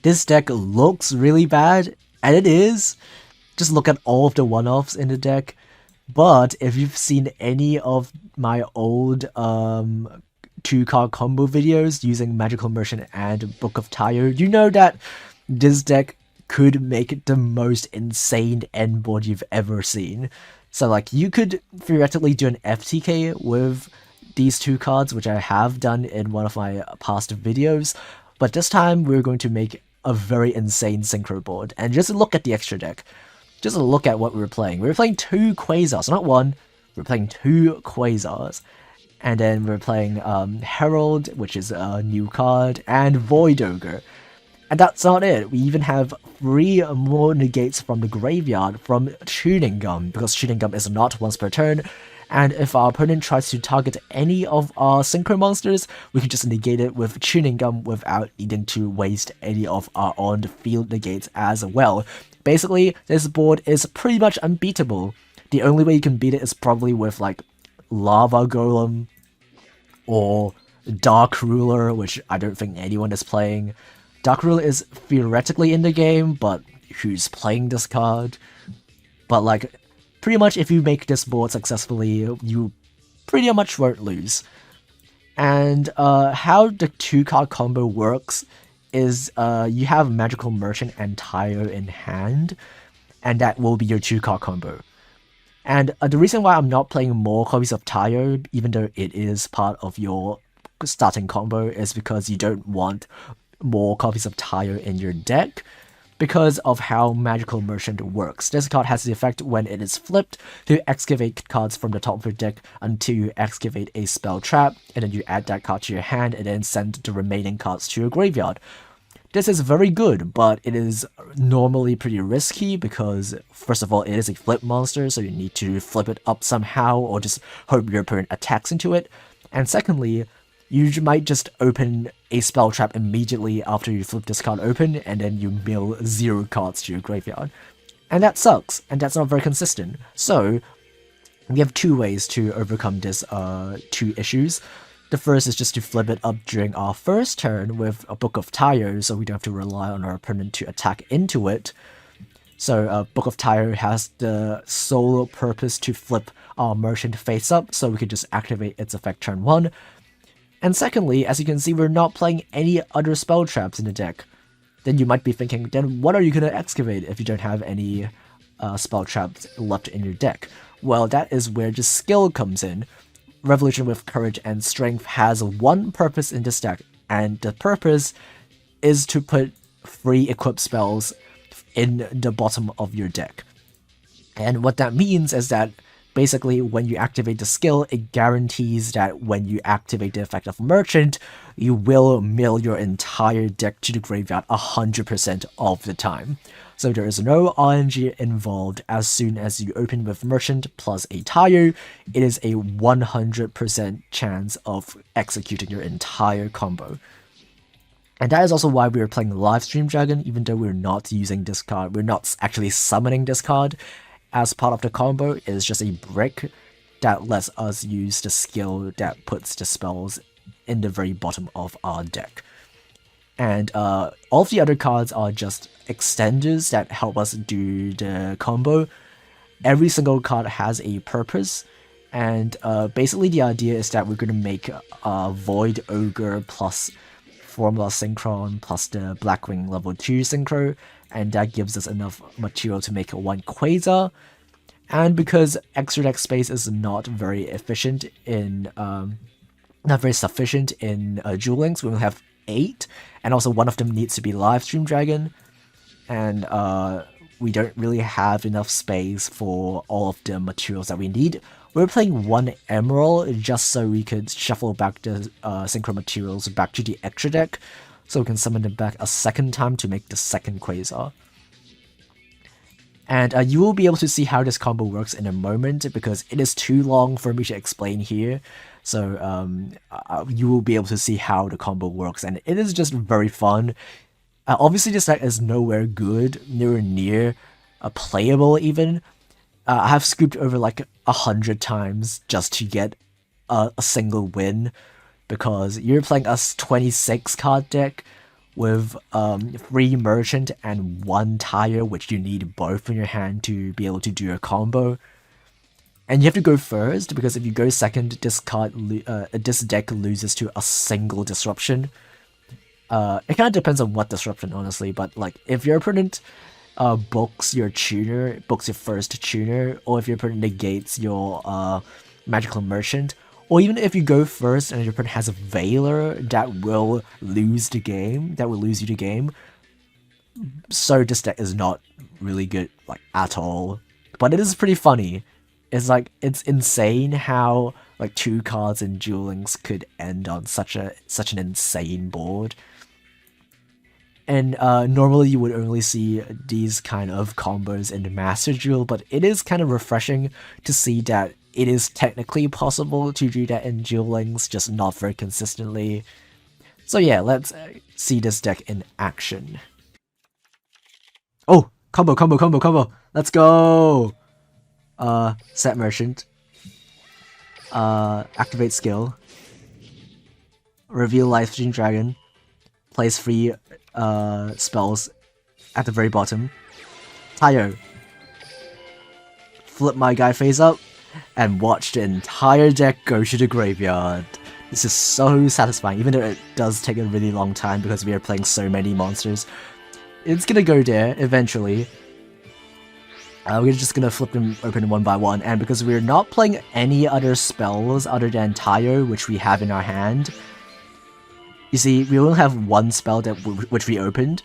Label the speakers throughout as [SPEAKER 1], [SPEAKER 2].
[SPEAKER 1] This deck looks really bad, and it is. Just look at all of the one-offs in the deck. But if you've seen any of my old 2-card combo videos using Magical Merchant and Book of Tyre, you know that this deck could make the most insane end board you've ever seen. So like you could theoretically do an FTK with these 2 cards, which I have done in one of my past videos, but this time we're going to make a very insane synchro board. And just look at the extra deck. Just look at what we were playing. We were playing 2 Quasars, not 1. We were playing 2 Quasars. And then we were playing Herald, which is a new card, and Void Ogre. And that's not it. We even have 3 more negates from the graveyard from Tuning Gum, because Tuning Gum is not once per turn. And if our opponent tries to target any of our synchro monsters, we can just negate it with Tuning Gum without needing to waste any of our on-field negates as well. Basically, this board is pretty much unbeatable. The only way you can beat it is probably with like Lava Golem or Dark Ruler, which I don't think anyone is playing. Dark Ruler is theoretically in the game, but who's playing this card? But like, pretty much if you make this board successfully, you pretty much won't lose. And how the 2-card combo works is you have Magical Merchant and Tyre in hand, and that will be your 2-card combo. And the reason why I'm not playing more copies of Tyre, even though it is part of your starting combo, is because you don't want more copies of Tyre in your deck, because of how Magical Merchant works. This card has the effect when it is flipped to excavate cards from the top of your deck until you excavate a spell trap, and then you add that card to your hand and then send the remaining cards to your graveyard. This is very good, but it is normally pretty risky because, first of all, it is a flip monster, so you need to flip it up somehow or just hope your opponent attacks into it. And secondly, you might just open a spell trap immediately after you flip this card open, and then you mill 0 cards to your graveyard. And that sucks, and that's not very consistent. So, we have 2 ways to overcome this 2 issues. The first is just to flip it up during our first turn with a Book of Tyre, so we don't have to rely on our opponent to attack into it. So Book of Tyre has the sole purpose to flip our Merchant face up, so we can just activate its effect turn 1. And secondly, as you can see, we're not playing any other spell traps in the deck. Then you might be thinking, then what are you going to excavate if you don't have any spell traps left in your deck? Well, that is where the skill comes in. Revolution with Courage and Strength has one purpose in this deck, and the purpose is to put free equipped spells in the bottom of your deck. And what that means is that basically, when you activate the skill, it guarantees that when you activate the effect of Merchant, you will mill your entire deck to the graveyard 100% of the time. So there is no RNG involved. As soon as you open with Merchant plus a Tyre, it is a 100% chance of executing your entire combo. And that is also why we are playing Livestream Dragon, even though we're not using this card. We're not actually summoning this card as part of the combo. It is just a brick that lets us use the skill that puts the spells in the very bottom of our deck. And all of the other cards are just extenders that help us do the combo. Every single card has a purpose, and basically the idea is that we're going to make Void Ogre plus Formula Synchron plus the Blackwing level 2 Synchro, and that gives us enough material to make 1 Quasar. And because extra deck space is not very efficient in, not very sufficient in Duel Links, we will have 8, and also one of them needs to be Livestream Dragon, and we don't really have enough space for all of the materials that we need. We're playing 1 Emerald just so we could shuffle back the synchro materials back to the extra deck, so we can summon them back a second time to make the second Quasar. And you will be able to see how this combo works in a moment, because it is too long for me to explain here. So you will be able to see how the combo works, and it is just very fun. Obviously this deck is nowhere good, nowhere near playable even. I have scooped over like 100 times just to get a single win, because you're playing a 26 card deck with 3 merchant and 1 tire, which you need both in your hand to be able to do a combo. And you have to go first, because if you go second, this deck loses to a single disruption. It kind of depends on what disruption, honestly, but like if your opponent books your first tuner, or if your opponent negates your magical merchant, or even if you go first and your opponent has a Veiler, that will lose you the game. So this deck is not really good, like, at all. But it is pretty funny. It's insane how like 2 cards in Duel Links could end on such an insane board. And normally you would only see these kind of combos in Master Duel, but it is kind of refreshing to see that it is technically possible to do that in Duel Links, just not very consistently. So yeah, let's see this deck in action. Oh, combo. Let's go! Set Merchant. Activate skill. Reveal Livestream Dragon. Place 3 spells at the very bottom. Tire. Flip my guy face up and watch the entire deck go to the graveyard. This is so satisfying, even though it does take a really long time because we are playing so many monsters. It's gonna go there eventually. We're just gonna flip them open one by one, and because we're not playing any other spells other than Tire, which we have in our hand, you see, we only have 1 spell which we opened,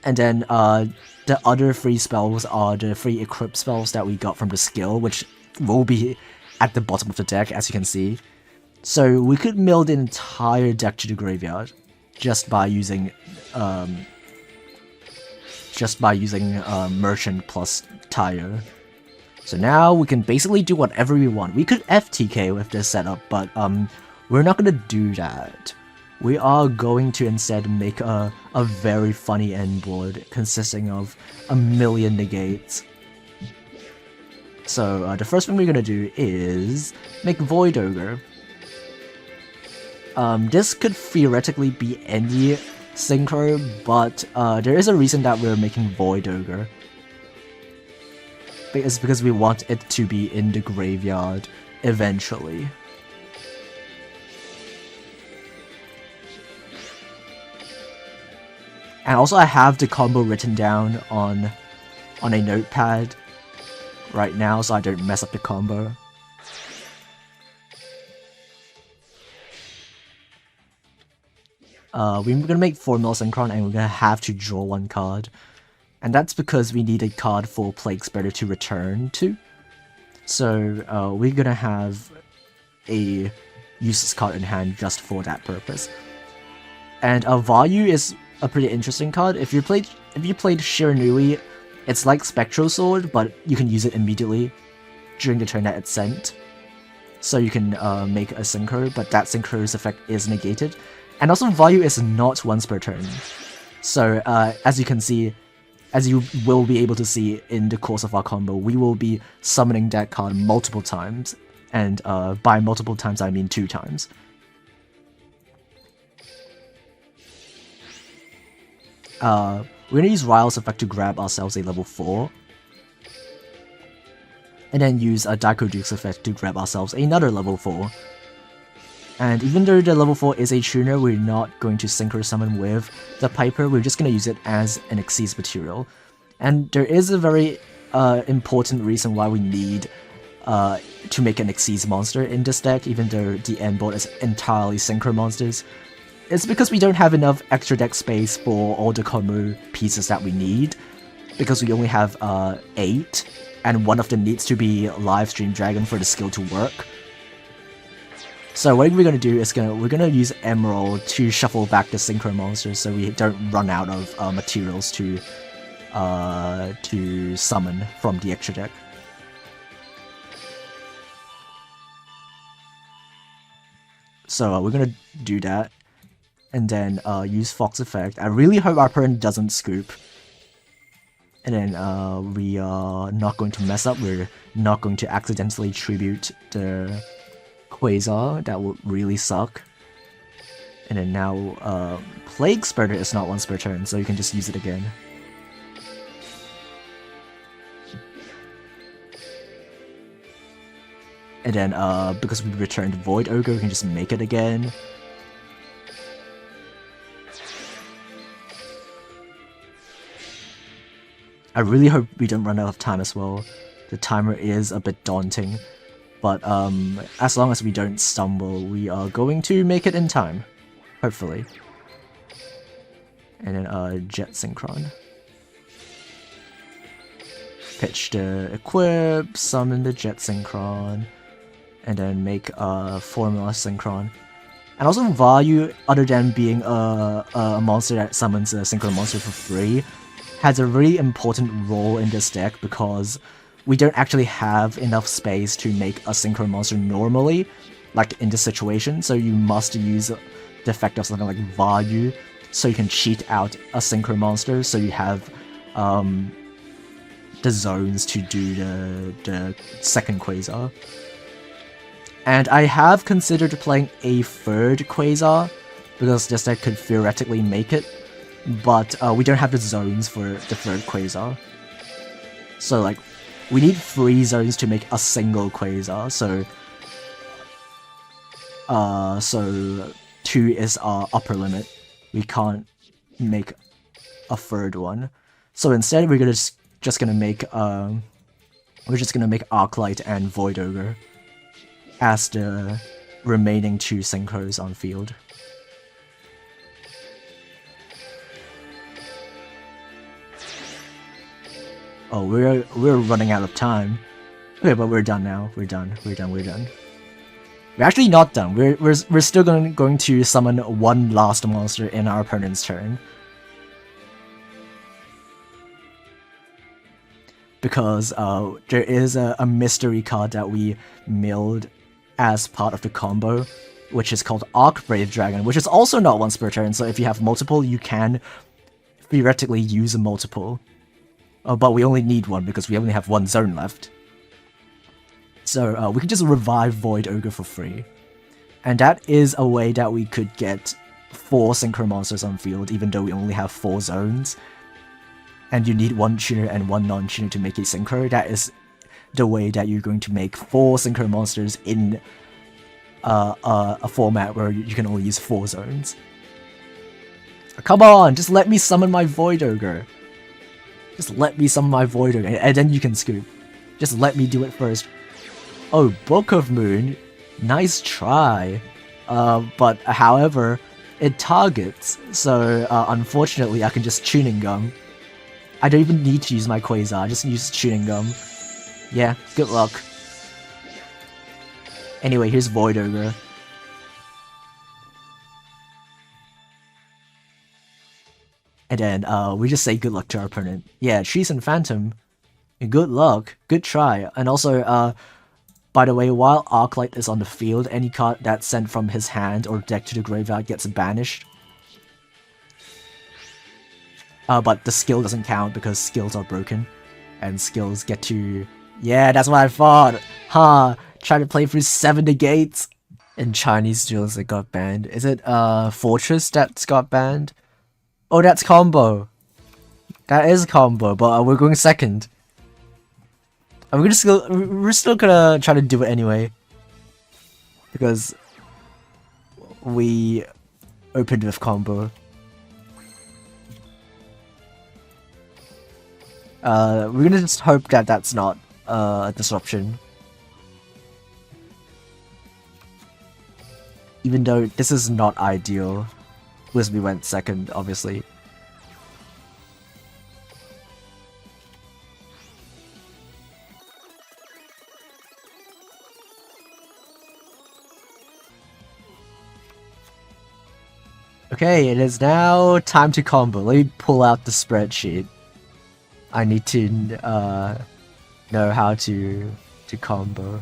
[SPEAKER 1] and then the other 3 spells are the 3 equip spells that we got from the skill, which will be at the bottom of the deck, as you can see. So we could mill the entire deck to the graveyard just by using Merchant plus Tire. So now we can basically do whatever we want. We could FTK with this setup, but we're not gonna do that. We are going to instead make a very funny end board consisting of a million negates. So the first thing we're gonna do is make Void Ogre. This could theoretically be any synchro, but there is a reason that we're making Void Ogre. It's because we want it to be in the graveyard eventually. And also I have the combo written down on a notepad right now so I don't mess up the combo. We're gonna make 4 mil Synchron and we're gonna have to draw 1 card. And that's because we need a card for Plague Spreader to return to. So we're gonna have a useless card in hand just for that purpose. And Vayu is a pretty interesting card. If you played Shiranui, it's like Spectral Sword, but you can use it immediately during the turn that it's sent. So you can make a Synchro, but that Synchro's effect is negated. And also Vayu is not once per turn. So as you can see, as you will be able to see in the course of our combo, we will be summoning that card multiple times. And by multiple times I mean 2 times. We're gonna use Ryle's effect to grab ourselves a level 4. And then use a Daiko Duke's effect to grab ourselves another level 4. And even though the level 4 is a tuner, we're not going to synchro summon with the Piper, we're just gonna use it as an Xyz material. And there is a very important reason why we need to make an Xyz monster in this deck, even though the end board is entirely synchro monsters. It's because we don't have enough extra deck space for all the combo pieces that we need, because we only have 8, and one of them needs to be Livestream Dragon for the skill to work. So what we're gonna do is we're gonna use Emerald to shuffle back the synchro monsters so we don't run out of materials to summon from the extra deck. So we're gonna do that. And then use Fox effect. I really hope our opponent doesn't scoop. And then we are not going to mess up. We're not going to accidentally tribute the Quasar. That would really suck. And then now, Plague Spreader is not once per turn, so you can just use it again. And then, because we returned Void Ogre, we can just make it again. I really hope we don't run out of time as well. The timer is a bit daunting. But as long as we don't stumble, we are going to make it in time. Hopefully. And then Jet Synchron. Pitch the Equip, summon the Jet Synchron, and then make a Formula Synchron. And also Vayu, other than being a monster that summons a Synchro monster for free, has a really important role in this deck because we don't actually have enough space to make a Synchro monster normally, like in this situation, so you must use the effect of something like Vayu, so you can cheat out a Synchro monster, so you have the zones to do the second Quasar. And I have considered playing a third Quasar, because this deck could theoretically make it, but we don't have the zones for the third Quasar. So like, we need 3 zones to make a single Quasar, so 2 is our upper limit. We can't make a third one. So instead we're just gonna make Arclight and Void Ogre as the remaining 2 synchros on field. Oh, we're running out of time. Okay, but we're done now. We're done. We're actually not done. We're still going to summon one last monster in our opponent's turn. Because there is a mystery card that we milled as part of the combo, which is called Arcbrave Dragon, which is also not once per turn, so if you have multiple, you can theoretically use a multiple. But we only need one because we only have 1 zone left. So we can just revive Void Ogre for free. And that is a way that we could get 4 Synchro monsters on field, even though we only have 4 zones. And you need 1 tuner and 1 non-tuner to make a Synchro. That is the way that you're going to make 4 Synchro monsters in a format where you can only use 4 zones. Come on, just let me summon my Void Ogre. Just let me summon my Void Ogre, and then you can scoop. Just let me do it first. Oh, Book of Moon. Nice try. But however, it targets, so unfortunately I can just Tuning Gum. I don't even need to use my Quasar, just use Tuning Gum. Yeah, good luck. Anyway, here's Void Ogre. And then we just say good luck to our opponent. Yeah, Trees and Phantom. Good luck. Good try. And also, by the way, while Arclight is on the field, any card that's sent from his hand or deck to the graveyard gets banished. But the skill doesn't count because skills are broken. And skills get to... Yeah, that's what I thought! Huh, trying to play through 7 negates! In Chinese duels it got banned. Is it Fortress that's got banned? Oh, that's combo! That is combo, but we're going second. And we're still gonna try to do it anyway. Because we opened with combo. We're gonna just hope that that's not a disruption. Even though this is not ideal, because we went second, obviously. Okay, it is now time to combo. Let me pull out the spreadsheet. I need to know how to combo.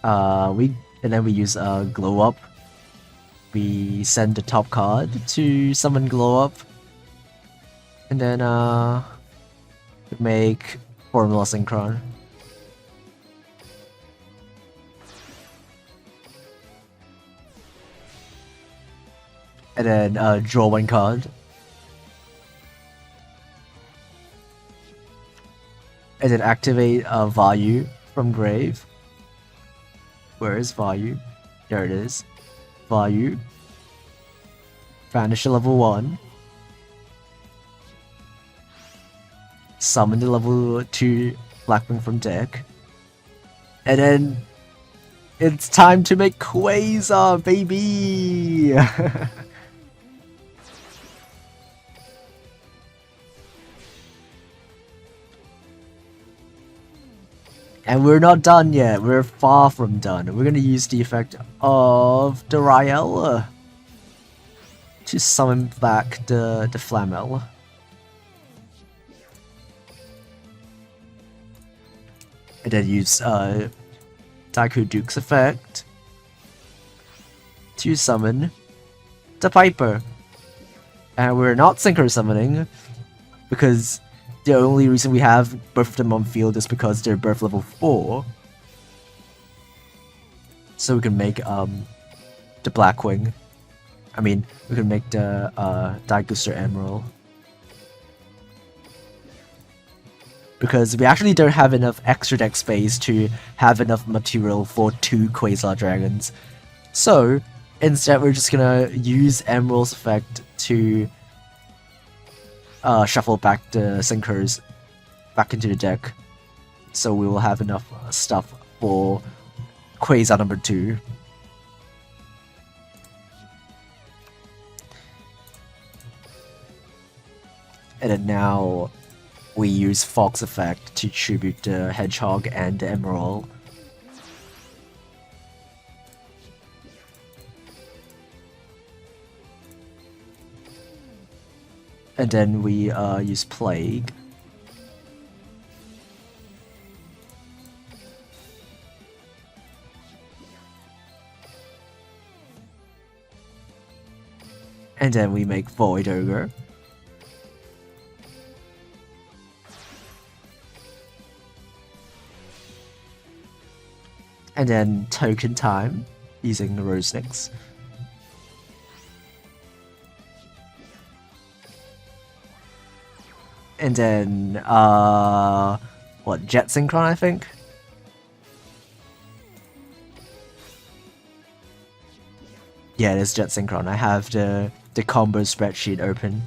[SPEAKER 1] And then we use glow up. We send the top card to summon glow up. And then we make formula synchron. And then draw one card. And then activate Vayu from grave. Where is Vayu? There it is. Vayu. Banish to level 1. Summon the level 2 Blackwing from deck. And then it's time to make Quasar, baby! And we're not done yet, we're far from done. We're gonna use the effect of the Ryel to summon back the Flamel. And then use Daiku Duke's effect to summon the Piper. And we're not synchro summoning because the only reason we have both of them on field is because they're both level 4. So we can make the Blackwing. I mean, we can make the Daiguster Emerald. Because we actually don't have enough extra deck space to have enough material for 2 Quasar Dragons. So, instead we're just gonna use Emerald's effect to shuffle back the Synchros back into the deck. So we will have enough stuff for Quasar number 2. And then now we use Fox effect to tribute the Hedgehog and the Emerald. And then we use Plague. And then we make Void Ogre. And then token time using the Rose Snakes. And then what, Jet Synchron, I think? Yeah, it is Jet Synchron. I have the combo spreadsheet open.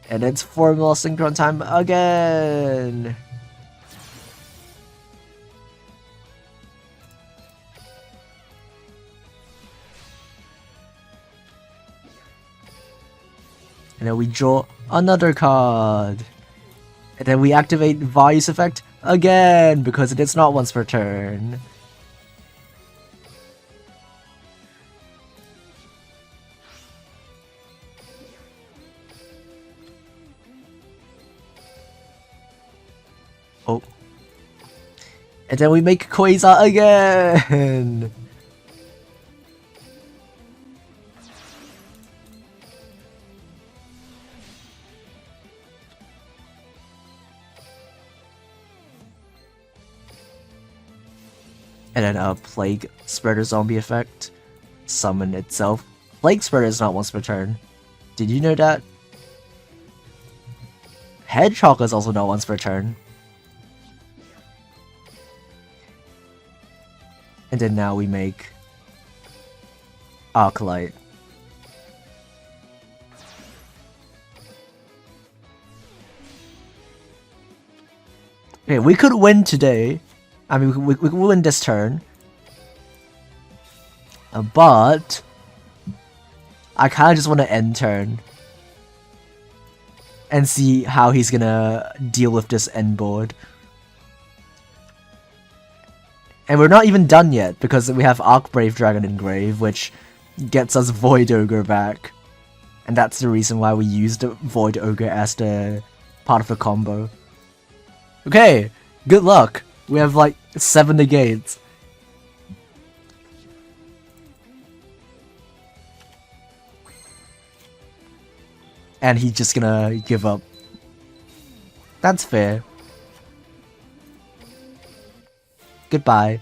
[SPEAKER 1] And it's Formula Synchron time again! And then we draw another card. And then we activate Vayu's effect again, because it is not once per turn. Oh. And then we make Quasar again! And then Plague Spreader Zombie effect. Summon itself. Plague Spreader is not once per turn. Did you know that? Hedgehog is also not once per turn. And then now we make Arclight. Okay, we could win today. I mean, we could win this turn. But I kind of just want to end turn and see how he's gonna deal with this end board. And we're not even done yet, because we have Arcbrave Dragon in grave, which gets us Void Ogre back. And that's the reason why we used the Void Ogre as the part of the combo. Okay, good luck. We have like 7 negates. and he's just gonna give up. That's fair. Goodbye.